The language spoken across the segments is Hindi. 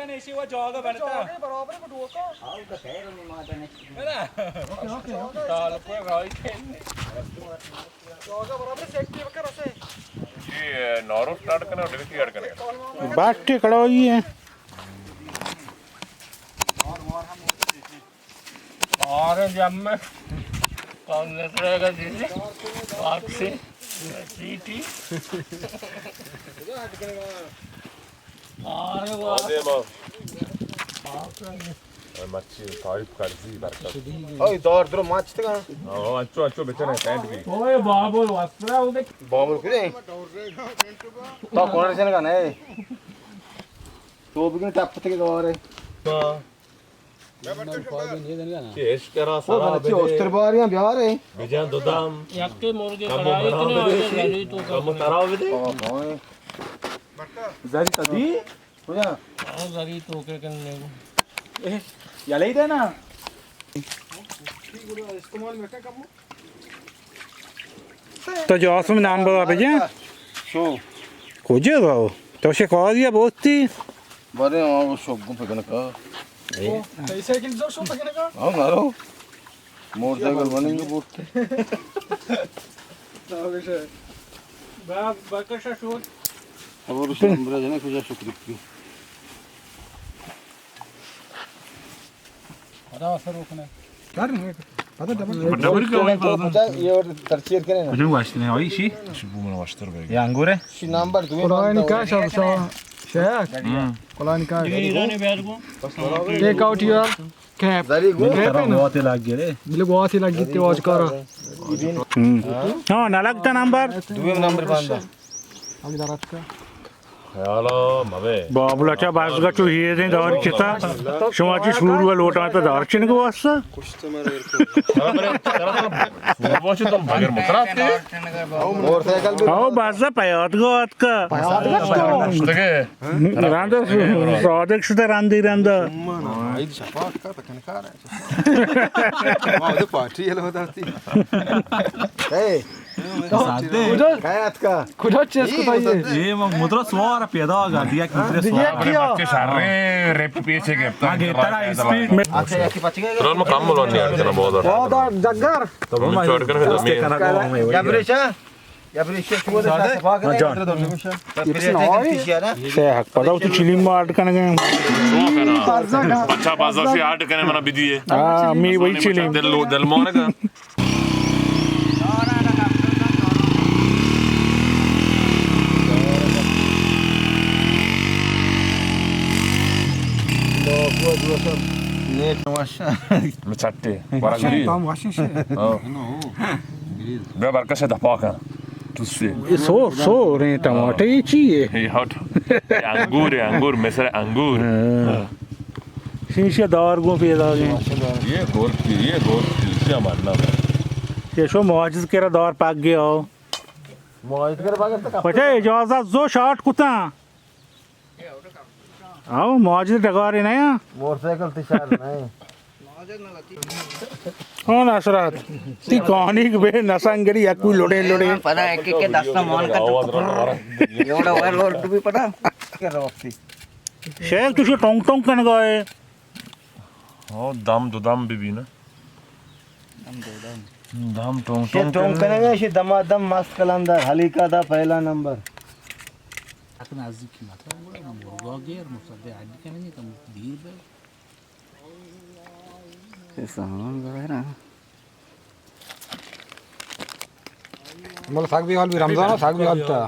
kan isi wa jaga banata. Jaga barabar ko dua ka. Aku tak kaya ni mata ni. Mana? Okay. Tal ko roi ken. Jaga barabar safety वगैरह से. ये नॉरो स्टार्ट करना और डिलीट ऐड करना बाट के खड़ा हुई है और जब मैं कौन रहेगा दीदी आप से सीटी और वो दे मां मच्छी तारीफ कर दी बरकत ओए दौर दरो माच तक हां अच्छो बेचने पैंट भी ओए बाबुल वस्त्रा उदे बाबुल कुरे तो कोण से का नहीं तो बिगिन टप तक दौर है केश करा ओ सारा बच्चे ओस्तर बारियां बिहार है बिजान दुदाम यक्के मुर्गे कढ़ाई इतने हो गए तो कम तराव दे ओए जरी तदी हो जा और जरी तो के करने को या ले देना इस्तेमाल में क्या कम तो जो आसम नाम बता भेजे शो खोजे तो तो से कह दिया बहुत थी बारे वो शोगु पकन का कैसे कि जो शो पकने का हां मारो मोटरसाइकिल बनेंगे बोट तो वैसे बकशा शूट अब वो नंबर है ना कुछ शुक्रिया की पता असर रोकने कर नहीं पता डबल पता ये और तरचीर करे ना Bizim başlıyor ay şey. Şu bu bana başlar böyle. Ya angure. She number तुम्हें कोलानी का शो शेख कोलानी का ईरानी बैठ को टेक आउट योर कैप जरी गो बहुत लग गए रे. बिल्कुल बहुत ही लगी थी वॉच करो हाँ ना लगता नंबर. तुम्हें नंबर बांधा अभी दरात का Hala mabe. बाबुलाच्या बाजगाचो हे जे दार चिता. समाची सुरू लोटा आता दारचिन को वास्ता. Başı tam bagar mutrat ki. Motorcycle आओ बाजा पायात गो का. İşte ki. रांदा प्रोजेक्ट सुद्धा रांदी रांदा. आई शपाट का पकन का रहा है वो पार्टी हेलो होता थी ए काय आज का खुदा चेस को था ये ये मुद्रा स्वार पैदा होगा दिया कितने Bak şarre rap piyece gepten. Speed में अच्छा याकी पच गए Kral mı kam olan yani kana boğda. बहुत Jaggar Tamam çöğür kana kızım. या ब्रेशा क्यों दे भाग रहे हैं इधर दो निमिष से हक पता तो चिली मार करने गए. Çok kana. अच्छा bazası आर्ट करने मना बिदिए. हां मी वही चिली. Del मोने का. नेट नवाशा Mıçattı. Para gri. काम वाशिंग से Be barkası da paka. Tussi. ये सो रे टमाटर ये चाहिए. Hey hot. Angur mesela angur. शीशे दार गो पैदा गए. Ye gorki şey marna. ये शो मौजूद केरा दार पाक गया हो. मोहित कर भाग तक पता है इजाजत जो शॉट कुता. आओ मौजूद डगारे ना या. मोटरसाइकिल तिशार नहीं हाँ नसरत ती कहानी के बे नसंगरी या कोई लोड़े पता है कि दस्ता मान का एवढा वर वर तुम्ही पता क्या रोकती शेख तुझे टोंग टोंग कन गए. O dam bibi ne? Dam tong ये टोंग करेंगे ये दमादम मस्त कलंदर हली का था पहला नंबर आपण आज की मतलब मुर्गागेर मुसद्दे आदि का नहीं कम दीर बे ये सामान वगैरह मोल साग भी हाल भी रमजान साग भी हाल था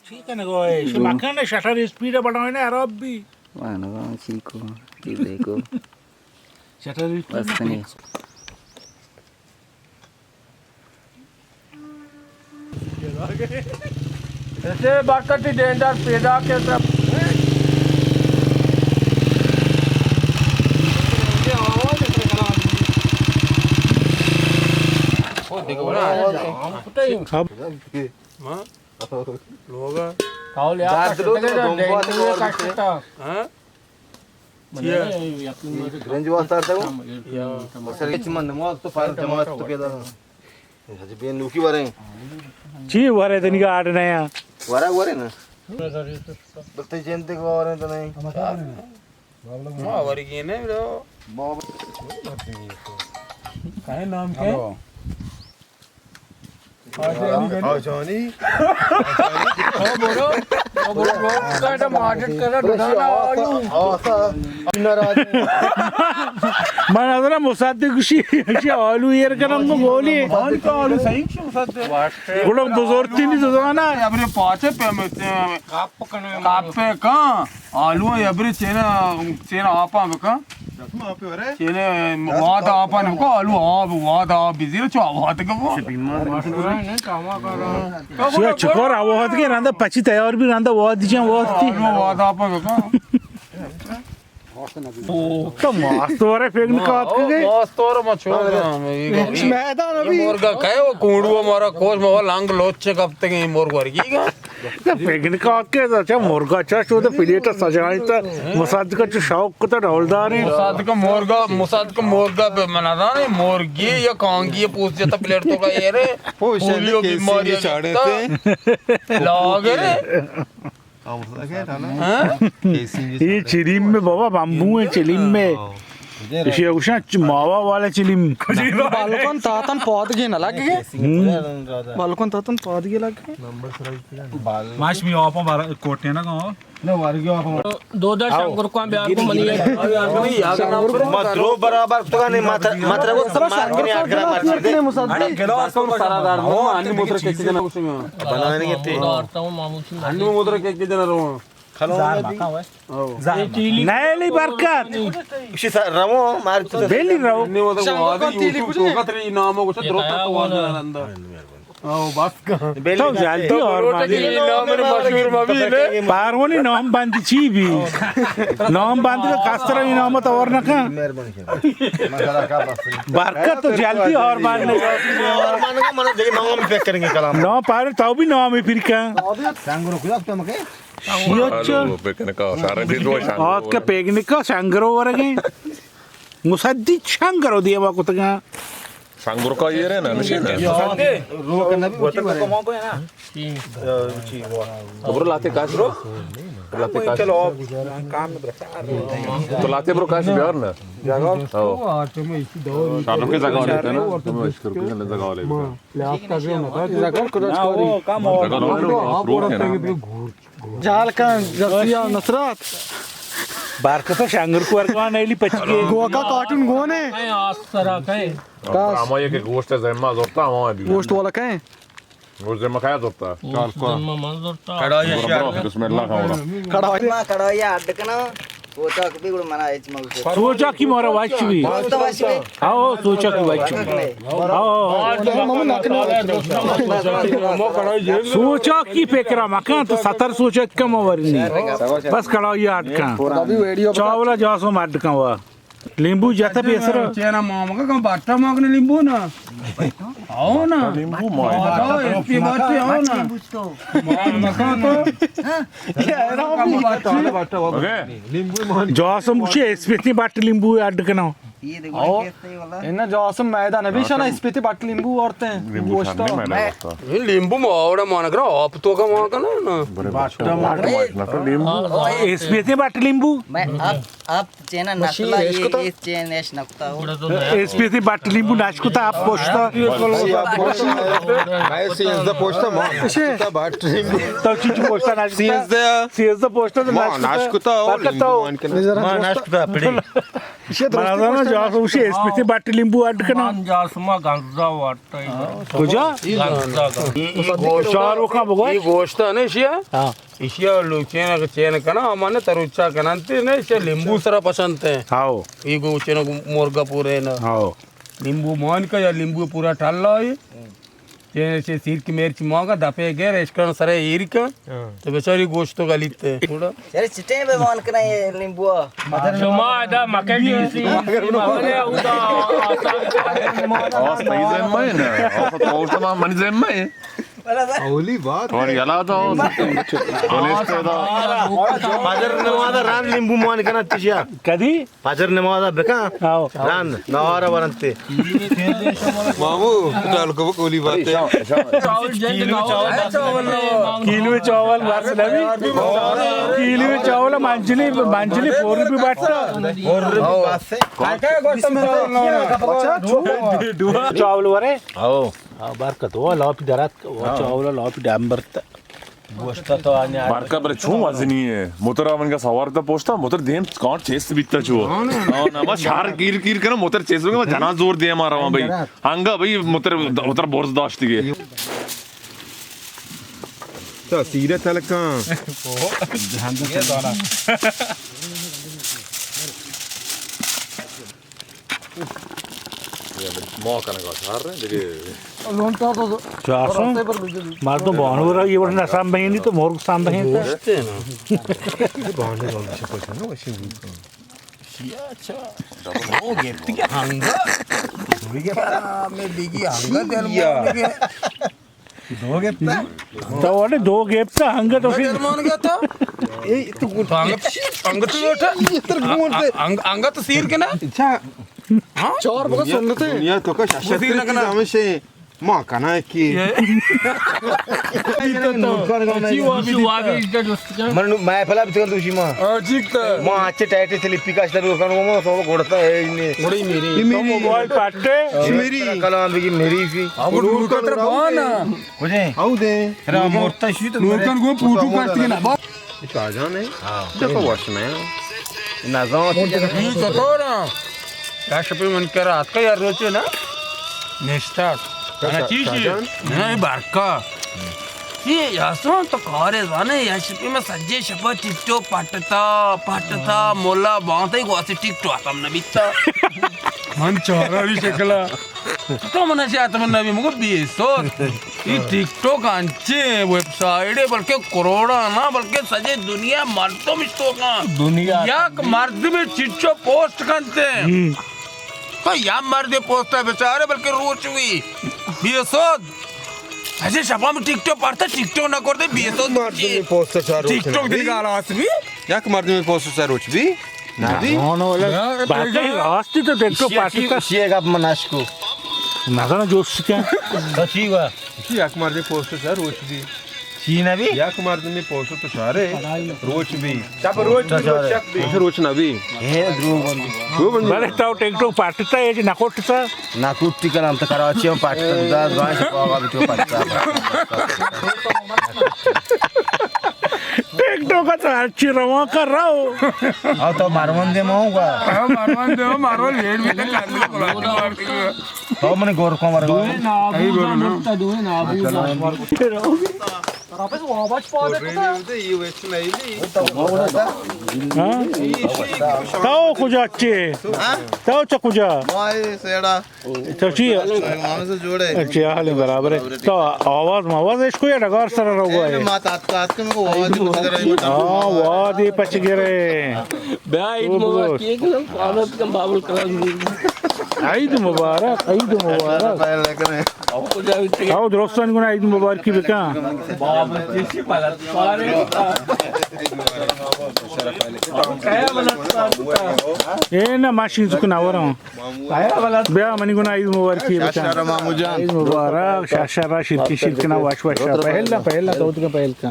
ठीक है ना गए से मखन ने शटर स्पीड बढ़ाए ना अरब भी वाना चीको ये देखो शटर बस नहीं ऐसे बाकटी डेंजर पैदा के तरफ रेंज वास्ता था वो सर के मन मौत तो फायर जमात तो के दा हजे बेन लुकी वरे जी वरे दिन का आठ नया वरा वरे ना बत्ती चिंते को और तो नहीं वरी की ने रो काय नाम के आओ जानी काय मार्केट करा ढाला మన అదన ముసాద్ది కుషి ఆలు ఏర్ కనం గోలి आलू सही क्यों सत्य గుడ బుజోర్తిని దుదానా अबरे पाचे पे में कापे का आलू अबरे चेना आपा में का चेने वाद आपा ने का आलू वाद बिजी रो वाद का वो షియా చుకోర్ అవహత్ కే రంద పచి తయార్ బి రంద వాద్ దిజా వాద్ తి आलू वाद आपा में का तो मस्त वारे फेगन का आप के मस्त और मछो मैदान अभी मुर्गा कहे वो कुंडुआ मारा कोच में वो लांग लोचे कब तक ये मुर्ग वर्गी का फेगन का के अच्छा मुर्गा अच्छा शो तो प्लेट सजाई तो मुसाद का जो शौक को तो डोलदार है मुसाद का मुर्गा पे मनादा नहीं मुर्गी या कांगी ये पूछ जाता प्लेट तो का ये रे पोलियो बीमारी छाड़े थे लागे रे ये चिलिम में बाबा बाम्बू है चिलिम में इसे उषा मावा वाला चिलिम बालकोन तातन पौध घे ना लागे बालकोन तातन पौध घे लागे माश मी ऑफ कोटे ना गाँव दो दर शंकर को बिहार को मनी मत्रो बराबर तो नहीं मात्रा को सब मार के याद करा मार दे सारा दार मो अन्य मुद्रा के जना कुछ में बनाने के थे अन्य मुद्रा के जना रो नैली बरकत उसी रमो मार तो बेली रहो अन्य मुद्रा को आदि यूट्यूब को कतरी नामों को द्रोता तो वाला अंदर ओ बस का तो जल्दी और मशहूर मवी ने पारवनी नाम बांधी छी भी नाम बांध के कास्तर ही नाम तो और ना का बरकत तो जल्दी और मारने और मान का मन देखिए नाम पैक करेंगे कलाम ना पार तो भी नाम है फिर का सांगरो खुदा तो मके और के पेगने का शंकरो वरगे मुसद्दी शंकरो दिया वा कुतगा सांगुर का ये रे ना मशीन है रो करना भी होता है ब्रो लाते काश ब्रो लाते काश चलो काम में तो लाते ब्रो काश बिहार ना जगह ओ शाहरुख के जगह लेते ना तुम इश्क करके ले जगह ले जगह काम जाल का जसिया नसरत बारका तो शंकर को वर का नहीं ली पचके गोवा का कार्टून गोन है काय आसरा काय ama ये के गोश्त जम्मा जोता ama भी गोश्त वाला का है गोश्त जम्मा खाया जोता चल को मंजूरता बिस्मिल्लाह खाओ कड़ाया अड्डकना सोचा भी गुड़ मना है मगसे सोचा की मोरा वाच भी तो वाशी आओ सोचा की वाच आओ सोचा की पेकरा मका तो 70 सोचा कम वरनी बस कड़ा ये अटका चावला जासो अटका वा नींबू जाता भी असर चेना मामा का बाटा मांगने नींबू ना आओ ना नींबू मार आओ इसकी बात आओ ना मामा का तो ओके जासो मुझे स्पेशली बाट नींबू अटकना ये देखो कैसे ये वाला इन्ना जो असम मैदान अभी शना इस पे बाट नींबू औरते हैं गोश्त ये नींबू मावड़ा माना करो आप तो का मां का ना स्पेशली बाट नींबू मैं आप चेना नस्ला ये चेन एश नक्ता हो स्पेशली बाट नींबू नाचकुता आप पोस्ता मैं सीएस द पोस्टर मां ता बाट तो चीज पोस्ता नाचकुता सीएस द पोस्टर नाचकुता मां नाचकुता पड़ी मला जासो उशी स्पेशली बाट नींबू अटकना जासमा गांजा वाटतय तुझा चार का बघा ये गोश्त है ना इशिया इशिया लोग चेना का ना हमारे तरुच्चा का ना ने इसे नींबू सरा पसंद है आओ ये गो चेना मुर्गा पूरे ना आओ नींबू मान का या नींबू पूरा टाल ला है चेने से सिर की मिर्च मांगा दपे गए रेस्टोरेंट सरे ईर का तो बेचारी गोश्त का लिखते थोड़ा अरे चिटे पे मान करना ये नींबू शमा आदा मके की सी मके उदा सही जम्मा है ना और तो पोस्ट में मन जम्मा है ओली बात और याला तो honest तो Pajar nemada ran limbu man kana tisha. कधी Pajar nemada beka आओ ran nawara barante. मामू डाल को ओली बात है कीलू चावल बस लवी कीलू चावल मंजली मंजली फोर भी बाटता चावल वरे Oh. बारकत वो लॉपी दरात वो चावल लॉपी डांबरता Marka bre çu mazniye. Motora manga savar da posta motor dem kant chase bitta çu. Na bas har kir kir kana motor chase hoga jana zor de mara bhai. Hanga bhai motor borz dashtige. तो सीरे तलका Mo kana ga har dege. चासो मार तो बाणवर ये वरना साम बहिनी तो मोर साम बहिनी बांधे बांधे से पछन ना वैसे तो वाले दो गेप था हंग तो फिर अंग तो सीर के ना चार बगा सुनते दुनिया तो का शास्त्री नाम से मां कना की Manu mai pala bitan tu shima. Ma ache taite se lipi ka shtar ko kanu mo so godta hai ne. थोड़ी मेरी तो मोबाइल पाटे मेरी Kala bigi meri fi. अब नूर का तरफ ना Kuje. आओ दे Ra morta shi to. नूर का को पूछू काट के ना बा शाहजहां है देखो वॉचमैन Na zama ये तो ना क्या शपी मन कर रात का यार रोचे ना नेस्टार्ट ना चीज नहीं बारका ये यासों तो कारे जाने या शपी में सज्जे शपा टिकटॉक पाटता मोला बांधे को ऐसे टिकटॉक हमने बिता मन चारा भी शकला तो मना से आता मन नवी मुको बीसो ये टिकटॉक आंचे वेबसाइट है बल्कि करोड़ा ना बल्कि सजे दुनिया मर्दों में तो का दुनिया याक मर्द में चिट्ठो पोस्ट करते तो या मर्द पोस्ट है बेचारे बल्कि रोच हुई बीसो ऐसे शपा में टिकटॉक पढ़ता टिकटॉक ना करते बीसो पोस्टर चार टिकटॉक दिखा रहा आसमी याक मर्द में पोस्टर चार रोच भी नादी बाटे रास्ते तो देखो पाटे का shiega manashku. नगरा जोश क्या To chiwa. याक मर्द में पोस्टर चार रोच भी China bi? याक मर्द में पोस्टर तो सारे रोच भी सब रोच भी रोच ना भी बारे ताऊ टेक्टो पाटे ता ये नकोट ता Na kutti kana am ta Karachi में पार्टी da गांव से पावा भी तो पार्टी टेक्टो का तो अच्छी रवा कर रहा हो आओ तो मारवन दे मोगा मारवान लेट भी कर तो मने गोर को मारवा ये वेस्ट नहीं ताऊ कुछ अच्छे ताऊ चकुजा माय सेड़ा तो ची मामे से जोड़े अच्छी हाल बराबर है तो आवाज इसको या डगार सर रहा है माता आज के को आवाज पूछ रही हाँ वाह ये पच गिरे ईद मुबारक आओ दोस्तों को ईद मुबारक की बेटा ये ना माशीन को ना वरा बेया मनी को ईद मुबारक की बेटा ईद मुबारक शाशरा शिरक ना वाश पहला तो का पहल का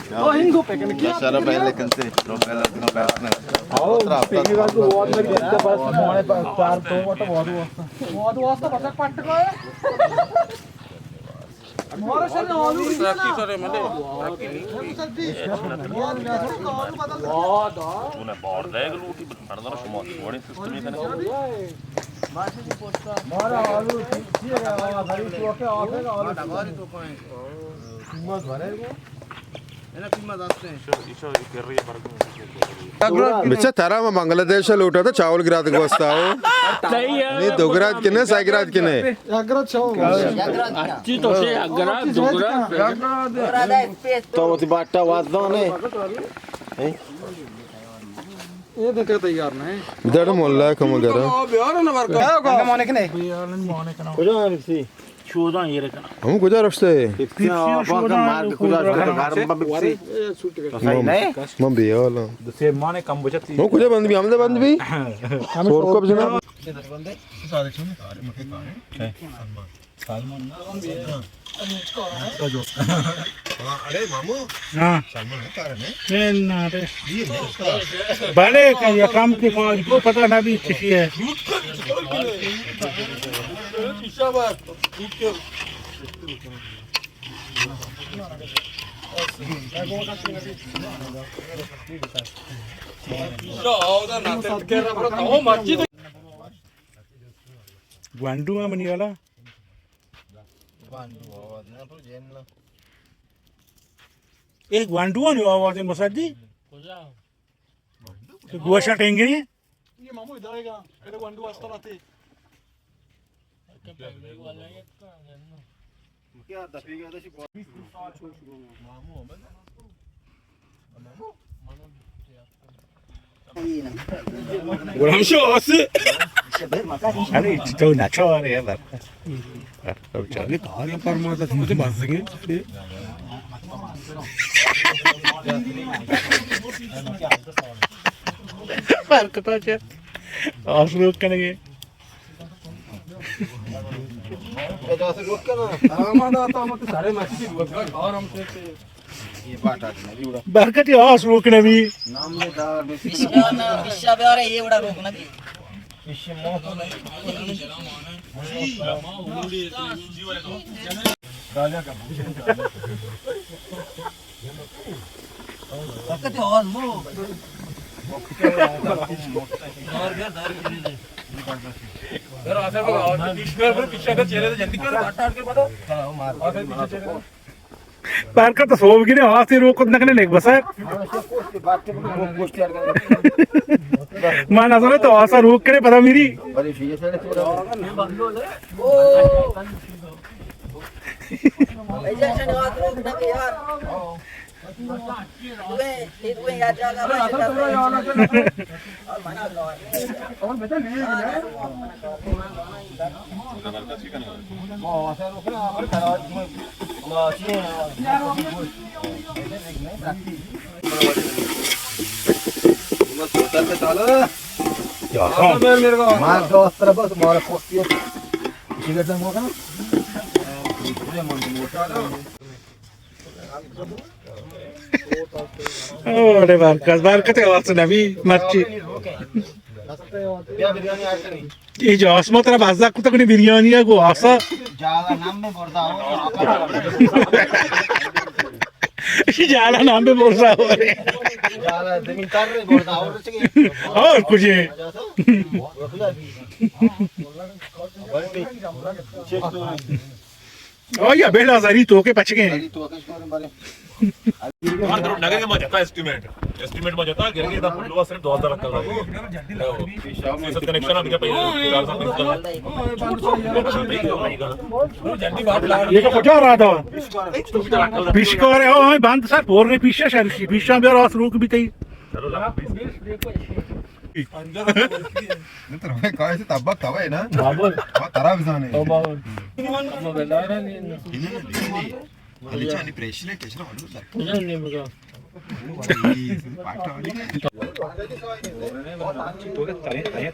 सारा पहले कंसे पहले बिचा तारा में बांग्लादेश लूटा था चावल गिरात को वस्ताओ नहीं दोगरात के ने सागरात के ने तो वो बाटा वाद दो ने ये देखा तैयार नहीं इधर मोहल्ला है कम करा मोने के नहीं हम गुजार रस्ते मम भी वाला हम कुछ बंद भी हमने बंद भी और कब जना अरे मामू सलमान है कारण है ना रे भले ये काम की को पता ना भी किसी है वांडू में बनी वाला एक वांडू नहीं आवाज है मसाजी गोशा टेंगे ये मामू इधर आएगा मेरे वंडू वास्ता लाते क्या दफेगा तो मामू Orang syok se. Ani itu nak cakap ni apa? Ni kau yang permata tu macam bahasa ni. Baru kata je. Asal kan ni. बरकत आस रोकने भी ये बड़ा रोकना भी बरकत सोब गिने आवाज से रोक नकने लेक बस मान असले तो आसा रोक करे पता मेरी अरे बरकत आवाज नबी मच्छी ये जो आसमा तेरा बाजा को तक नहीं बिरयानी है को आसा जागा नाम में बोलता हूँ जाला नाम पे बोल रहा हो रे जाला जमीन कर रहे बोलता और कुछ ओ या बेला जरी तो के पच गए नगर के मजा था एस्टीमेट में जाता गिर गया था लोहा सिर्फ 2000 का था इसका कनेक्शन अभी का पहले 4000 ये तो पचा रहा था पिशकोरे हो बांध सर बोल रहे पीछे शहर पीछे भी रास रोक भी थी नंतर भाई काय से तब्बक तवा है ना बाबा तारा बिजाने अलीचानी प्रेशर केशरा वाला नहीं मगा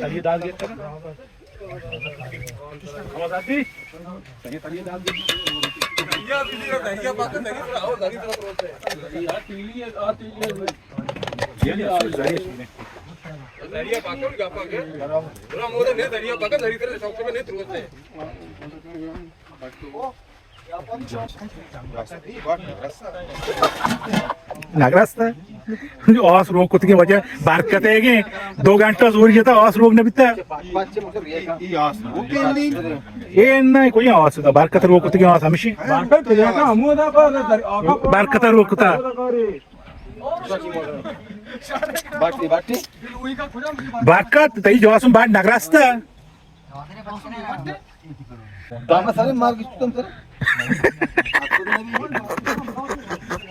तली डाल दिया था आवाज आती तली डाल दी या दहिया पाकर नहीं आओ दही तरफ रोते या तीली आती ये दरिया पाकर गापा के पूरा मोदे ने दरिया पाकर दरी तरह शौक में नहीं रोते नगरस्ता आस रोग कुछ की वजह बरकत है कि 2 घंटा जोर जाता आस रोग न बिता ये नहीं कोई आस होता बरकत रोग कुछ की आस हमेशा बरकत रोग कुता बरकत तई जो आसम बाट नगरस्ता दामा सारे मार के तुम सर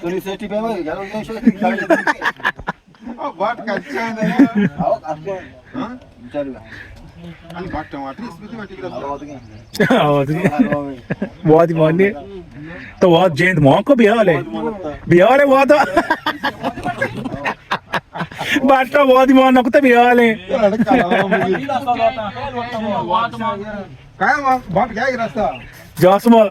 तुनी सेफ्टी पे यार ये शो बाट कच्चा है ना आओ आपको हां चल आणि बाट टमाटर इसमें तो मटी बहुत ही मान्य तो बहुत जेंद मोह को बिहार है बहुत बाटा बहुत ही मान नकते बिहार है काय मग बाट काय रास्ता जासमा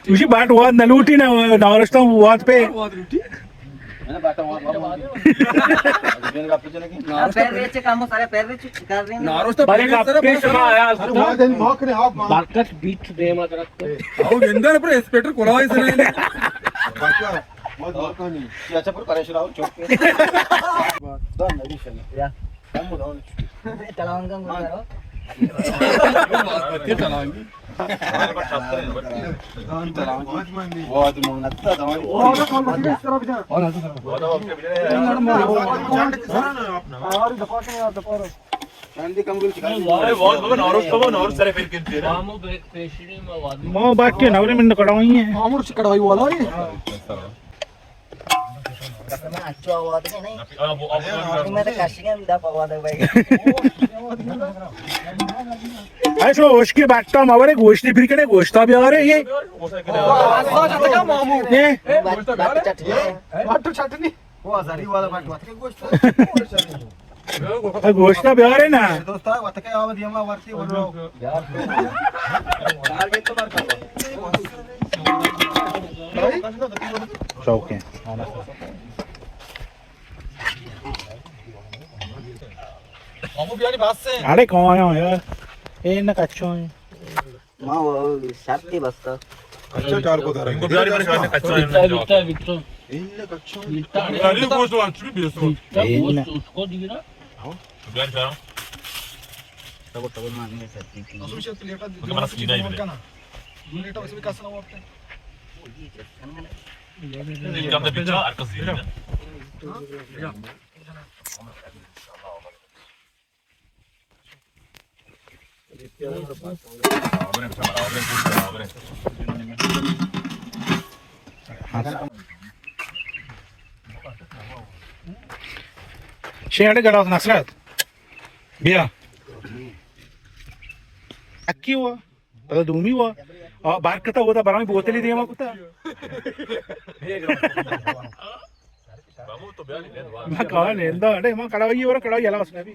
उसी बाट वाद नलूटी ना नारस्ता वाद पे पैर बेचे काम सारे पैर बेचे कर रहे हैं बरे पे समा आया मोकरे हाफ बाकत बीट दे मत रखते अहो गेंदार पर इंस्पेक्टर कोलावायचं नाही बाटला मत बाकानी याच्या पर परेश राव चौक पे दोन नदीशन या काम दोन तलावंगा करो ते चलांगी बहुत मन आता दवाई शांति कम गुल मामू पेशरी में वाद मोह बाट के नवरे में कड़वाई है मामूर से कड़वाई वाला है मैं अच्छा आवाज नहीं मैं तो काशी के अंदर आवाज है भाई ऐसो उसके बाटा मावरे गोश्ती फिर के गोश्ता भी आ रहे ये मामू ये बाट चटनी वो आजारी वाला बाट वात के गोष्ट गोश्ता भी आ रहे ना दोस्ता वात के आवाज यमा वरती बोलो यार टारगेट तो मार चौक है मामू बियानी बात से अरे कौन आया यार ये ना कच्चो है मां वो शादी बसता अच्छा चार को धरा बिट्टा बिट्टा गाड़ी को तो अच्छी बेसो उसको दी ना शेड गड़ा नसरत बिया अक्की हुआ पता दूमी हुआ और बाहर करता होता बरामी बोतली दिया कुत्ता मैं कहा लेंदा अरे मैं कड़ाई और कड़ाई अला उसने भी